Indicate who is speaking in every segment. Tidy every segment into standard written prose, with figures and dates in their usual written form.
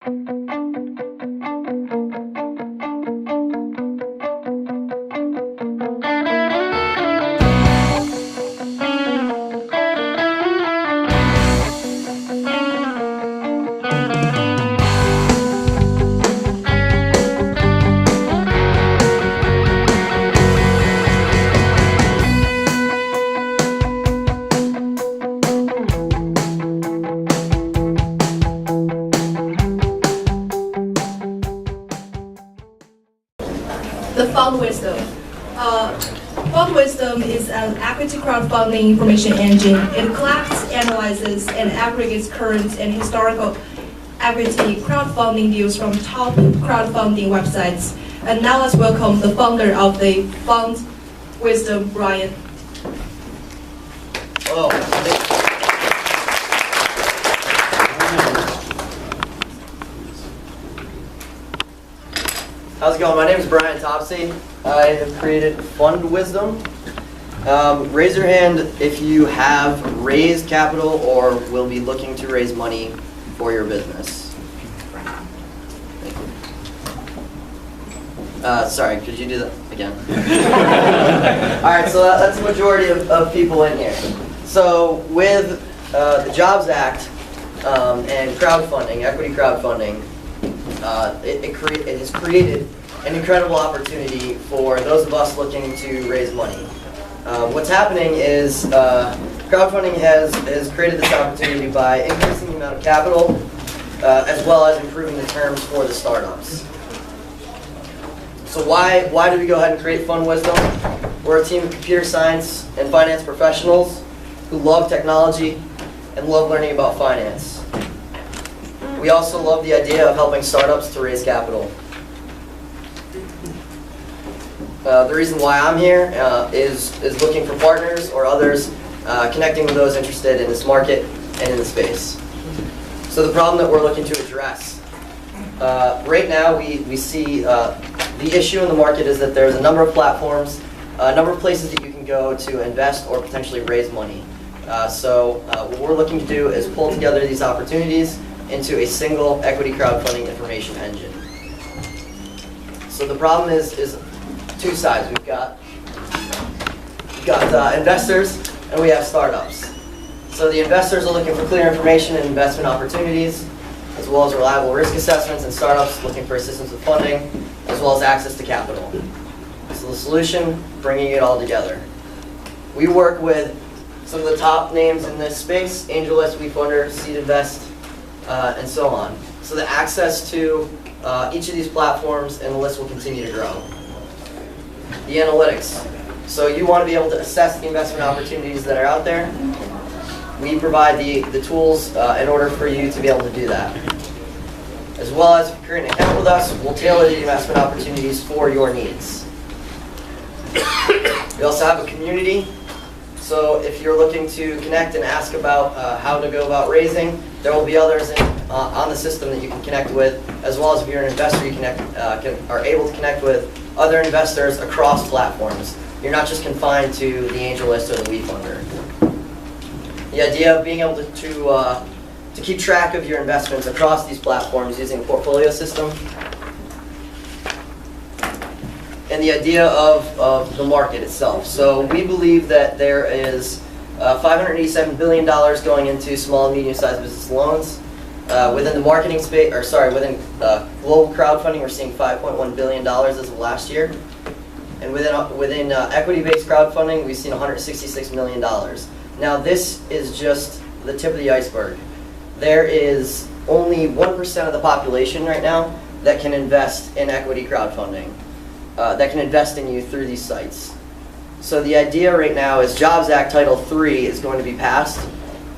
Speaker 1: The Fund Wisdom. Fund Wisdom is an equity crowdfunding information engine. It collects, analyzes, and aggregates current and historical equity crowdfunding deals from top crowdfunding websites. And now let's welcome the founder of the Fund Wisdom, Brian.
Speaker 2: Oh, how's it going? My name is Brian Topsy. I have created Fund Wisdom. Raise your hand if you have raised capital or will be looking to raise money for your business. Thank you. Sorry, could you do that again? All right, so that's the majority of people in here. So with the Jobs Act and crowdfunding, equity crowdfunding, it has created an incredible opportunity for those of us looking to raise money. What's happening is crowdfunding has created this opportunity by increasing the amount of capital as well as improving the terms for the startups. So why did we go ahead and create Fund Wisdom? We're a team of computer science and finance professionals who love technology and love learning about finance. We also love the idea of helping startups to raise capital. The reason why I'm here is looking for partners or others, connecting with those interested in this market and in the space. So the problem that we're looking to address. Right now we see the issue in the market is that there's a number of platforms, a number of places that you can go to invest or potentially raise money. So what we're looking to do is pull together these opportunities into a single equity crowdfunding information engine. So the problem is two sides. We've got investors and we have startups. So the investors are looking for clear information and investment opportunities, as well as reliable risk assessments, and startups looking for assistance with funding, as well as access to capital. So the solution, bringing it all together. We work with some of the top names in this space: AngelList, WeFunder, Seed Invest, and so on. So the access to each of these platforms and the list will continue to grow. The analytics. So you want to be able to assess the investment opportunities that are out there. We provide the tools in order for you to be able to do that. As well as if you create an account with us, we'll tailor the investment opportunities for your needs. We also have a community. So if you're looking to connect and ask about how to go about raising, there will be others on the system that you can connect with, as well as if you're an investor, you are able to connect with other investors across platforms. You're not just confined to the AngelList or the WeFunder. The idea of being able to keep track of your investments across these platforms using a portfolio system, and the idea of the market itself. So we believe that there is $587 billion going into small and medium-sized business loans. Within the marketing space, within global crowdfunding, we're seeing $5.1 billion as of last year. And within equity-based crowdfunding, we've seen $166 million. Now this is just the tip of the iceberg. There is only 1% of the population right now that can invest in equity crowdfunding, that can invest in you through these sites. So the idea right now is Jobs Act Title III is going to be passed,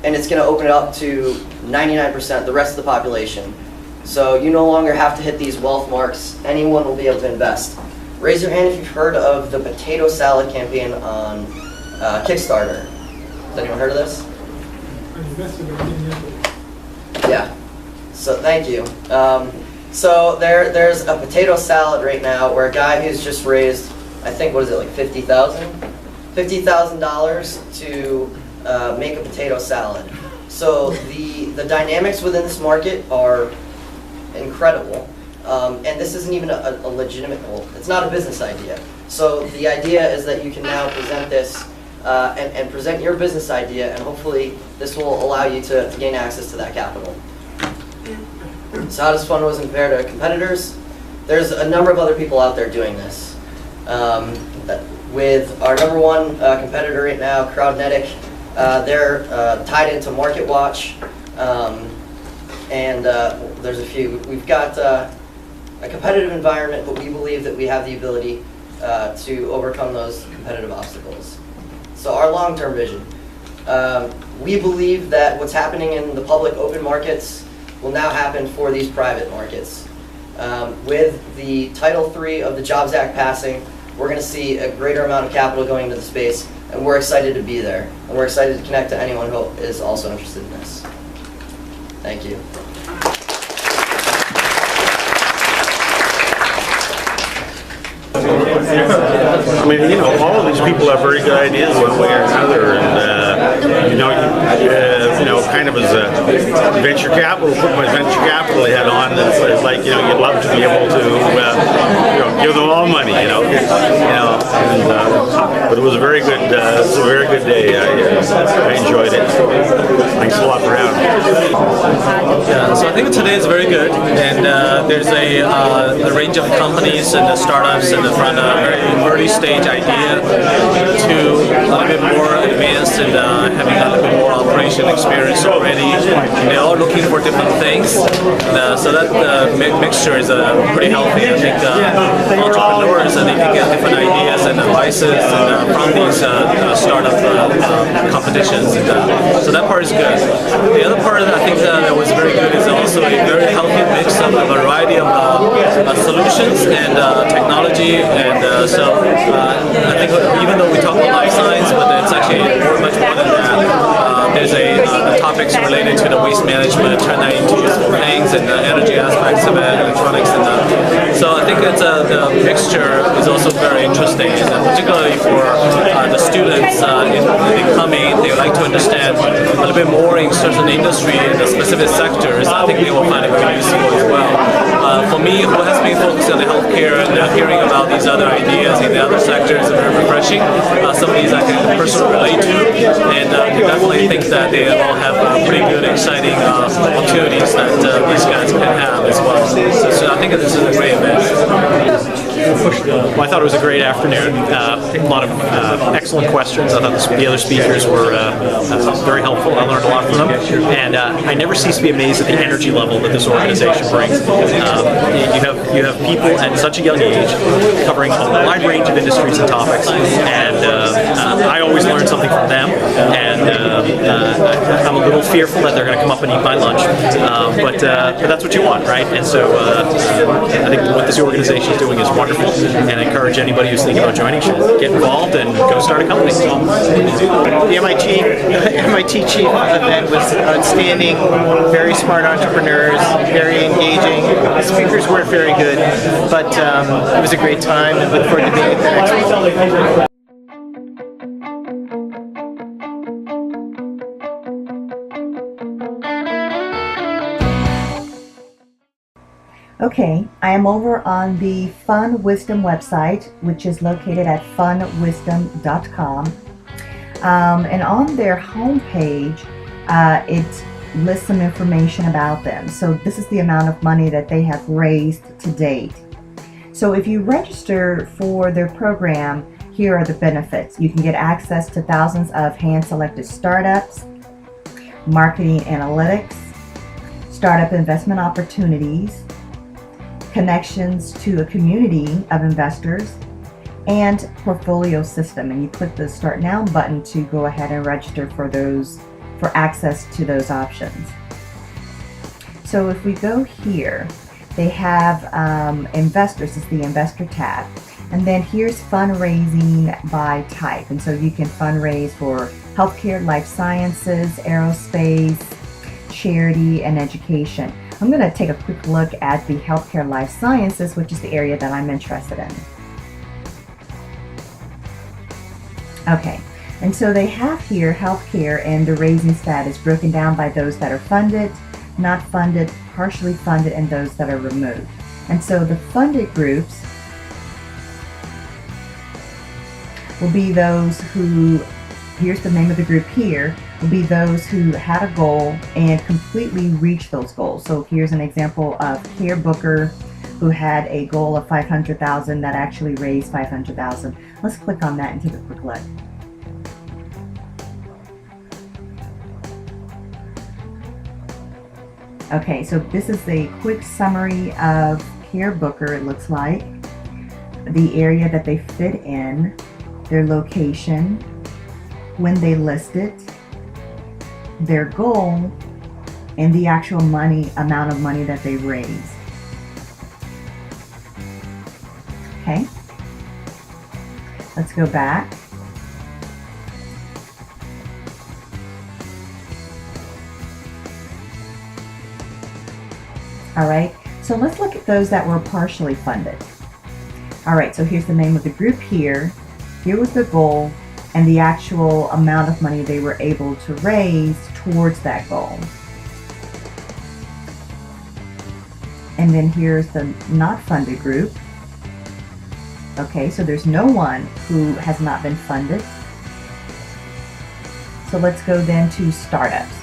Speaker 2: and it's going to open it up to 99%, the rest of the population. So you no longer have to hit these wealth marks. Anyone will be able to invest. Raise your hand if you've heard of the potato salad campaign on Kickstarter. Has anyone heard of this? Yeah. So thank you. So there's a potato salad right now where a guy who's just raised, I think, what is it, like $50,000 to make a potato salad. So the dynamics within this market are incredible. And this isn't even a legitimate goal. It's not a business idea. So the idea is that you can now present this and present your business idea, and hopefully this will allow you to gain access to that capital. So how does FundWisdom compare to competitors? There's a number of other people out there doing this. With our number one competitor right now, Crowdnetic, they're tied into MarketWatch, and there's a few. We've got a competitive environment, but we believe that we have the ability to overcome those competitive obstacles. So our long-term vision. We believe that what's happening in the public open markets will now happen for these private markets. With the Title III of the Jobs Act passing, we're going to see a greater amount of capital going into the space, and we're excited to be there. And we're excited to connect to anyone who is also interested in this. Thank you.
Speaker 3: I mean, you know, all of these people have very good ideas one way or another, and you know, kind of as a venture capital, put my venture capital hat on, it's like, you know, you'd love to be able to, you know, give them all money, you know, but it was a very good, day. I enjoyed it. Thanks a lot for having me.
Speaker 4: Yeah, so I think today is very good, and there's a range of companies and startups and from a very early stage idea to a little bit more advanced and having a little bit more operation experience already. They're all looking for different things, so that mixture is pretty healthy. I think entrepreneurs, they can get different ideas and advices and from these startup competitions, and so that part is good. The other part I think that was very good is also a very healthy mix of a variety of solutions and technology, and so I think even though we talk about life science, but it's actually much more than that. There's the topics related to the waste management, turn that into useful things, and the energy aspects of it, electronics, and so I think it's the mixture is also very interesting, and particularly for the students in coming, they like to understand a little bit more in certain industry and the specific sectors. I think they will find it very useful as well. For me, who has been focused on the healthcare and hearing about these other ideas in the other sectors is very refreshing. Some of these I can personally relate to, and I definitely think that they all have pretty good, exciting opportunities that these guys can have as well. So I think this is a great event.
Speaker 5: Well, I thought it was a great afternoon. A lot of excellent questions. I thought the other speakers were very helpful. I learned a lot from them, and I never cease to be amazed at the energy level that this organization brings. You have people at such a young age covering a wide range of industries and topics, and I always learn something from them. And I'm a little fearful that they're going to come up and eat my lunch, but that's what you want, right? And so I think what this organization is doing is wonderful, and I encourage anybody who's thinking about joining should get involved and go start a company.
Speaker 6: The MIT chief event was outstanding, very smart entrepreneurs, very engaging. The speakers weren't very good, but it was a great time, and look forward to being at the next one.
Speaker 7: Okay, I am over on the FundWisdom website, which is located at fundwisdom.com. And on their homepage, it lists some information about them. So this is the amount of money that they have raised to date. So if you register for their program, here are the benefits. You can get access to thousands of hand-selected startups, marketing analytics, startup investment opportunities, connections to a community of investors, and portfolio system. And you click the Start Now button to go ahead and register for access to those options. So if we go here, they have investors, is the investor tab. And then here's fundraising by type. And so you can fundraise for healthcare, life sciences, aerospace, charity, and education. I'm going to take a quick look at the healthcare life sciences, which is the area that I'm interested in. Okay, and so they have here healthcare and the raising status broken down by those that are funded, not funded, partially funded, and those that are removed. And so the funded groups will be those who, here's the name of the group here, will be those who had a goal and completely reached those goals. So here's an example of Care Booker, who had a goal of 500,000 that actually raised 500,000. Let's click on that and take a quick look. Okay, so this is a quick summary of Care Booker, it looks like. The area that they fit in, their location, when they listed, their goal, and the actual amount of money that they raised. Okay, let's go back. All right, so let's look at those that were partially funded. All right, so here's the name of the group here. Here was the goal and the actual amount of money they were able to raise towards that goal. And then here's the not funded group. Okay, so there's no one who has not been funded. So let's go then to startups.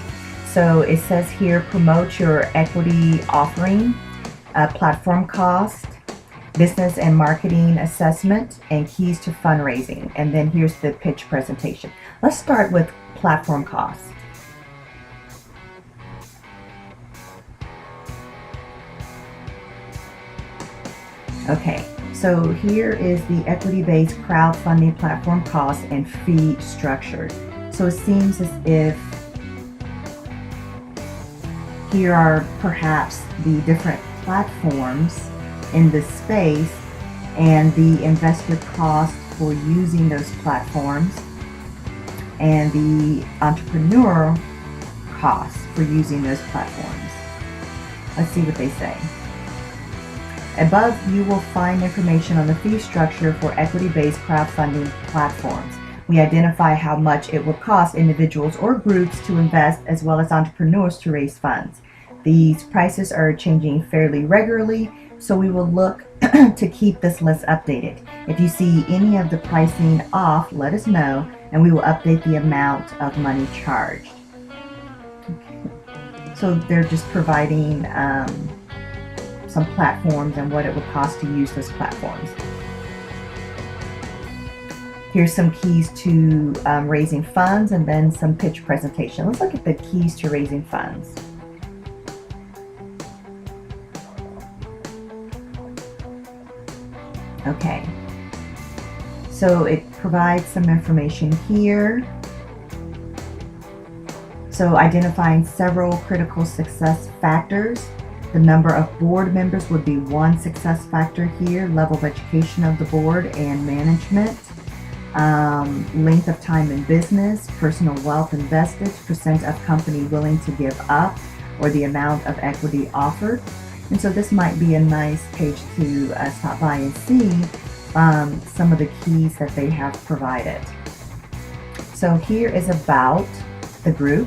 Speaker 7: So it says here, promote your equity offering, platform cost, business and marketing assessment, and keys to fundraising. And then here's the pitch presentation. Let's start with platform costs. Okay, so here is the equity-based crowdfunding platform cost and fee structure. So it seems as if here are perhaps the different platforms in this space and the investor cost for using those platforms and the entrepreneurial cost for using those platforms. Let's see what they say. Above, you will find information on the fee structure for equity-based crowdfunding platforms. We identify how much it will cost individuals or groups to invest as well as entrepreneurs to raise funds. These prices are changing fairly regularly, so we will look to keep this list updated. If you see any of the pricing off, let us know and we will update the amount of money charged. Okay. So they're just providing some platforms and what it would cost to use those platforms. Here's some keys to raising funds and then some pitch presentation. Let's look at the keys to raising funds. Okay, so it provides some information here. So identifying several critical success factors. The number of board members would be one success factor here, level of education of the board and management, length of time in business, personal wealth invested, percent of company willing to give up, or the amount of equity offered. And so this might be a nice page to stop by and see some of the keys that they have provided. So here is about the group.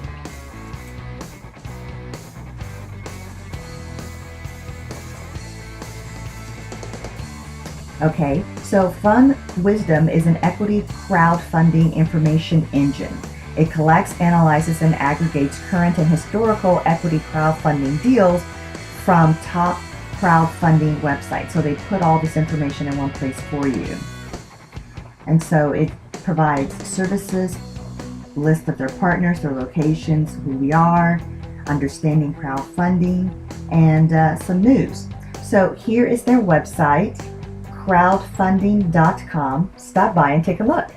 Speaker 7: Okay, so Fund Wisdom is an equity crowdfunding information engine. It collects, analyzes, and aggregates current and historical equity crowdfunding deals from top crowdfunding websites. So they put all this information in one place for you. And so it provides services, list of their partners, their locations, who we are, understanding crowdfunding, and some news. So here is their website, crowdfunding.com. Stop by and take a look.